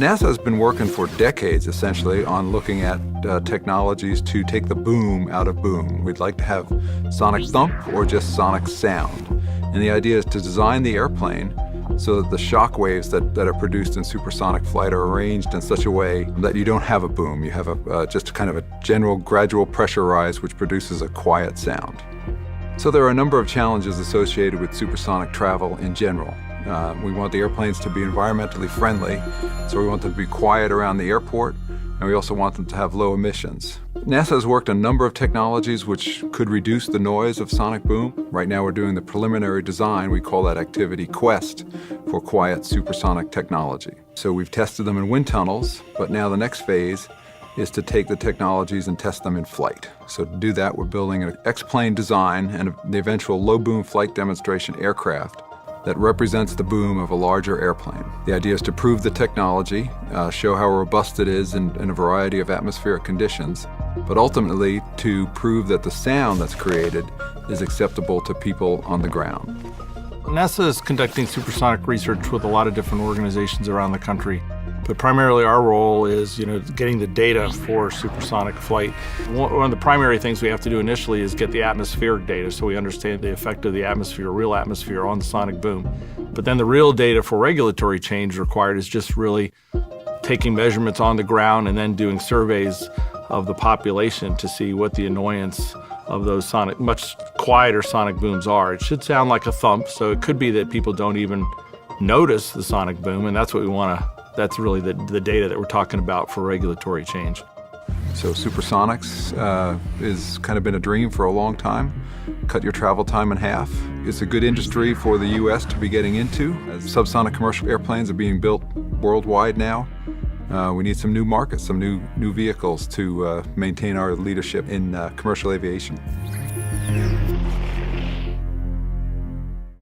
NASA has been working for decades, essentially, on looking at technologies to take the boom out of boom. We'd like to have sonic thump or just sonic sound. And the idea is to design the airplane so that the shock waves that are produced in supersonic flight are arranged in such a way that you don't have a boom. You have just kind of a general gradual pressure rise which produces a quiet sound. So there are a number of challenges associated with supersonic travel in general. We want the airplanes to be environmentally friendly, so we want them to be quiet around the airport, and we also want them to have low emissions. NASA has worked on a number of technologies which could reduce the noise of sonic boom. Right now we're doing the preliminary design. We call that activity Quest for quiet supersonic technology. So we've tested them in wind tunnels, but now the next phase is to take the technologies and test them in flight. So to do that, we're building an X-plane design and the eventual low-boom flight demonstration aircraft that represents the boom of a larger airplane. The idea is to prove the technology, show how robust it is in a variety of atmospheric conditions, but ultimately to prove that the sound that's created is acceptable to people on the ground. NASA is conducting supersonic research with a lot of different organizations around the country. But primarily our role is, getting the data for supersonic flight. One of the primary things we have to do initially is get the atmospheric data so we understand the effect of the atmosphere, real atmosphere on the sonic boom. But then the real data for regulatory change required is just really taking measurements on the ground and then doing surveys of the population to see what the annoyance of those much quieter sonic booms are. It should sound like a thump, so it could be that people don't even notice the sonic boom, and that's what we want to. That's really the data that we're talking about for regulatory change. So supersonics has kind of been a dream for a long time. Cut your travel time in half. It's a good industry for the U.S. to be getting into. As subsonic commercial airplanes are being built worldwide now, we need some new markets, some new vehicles to maintain our leadership in commercial aviation.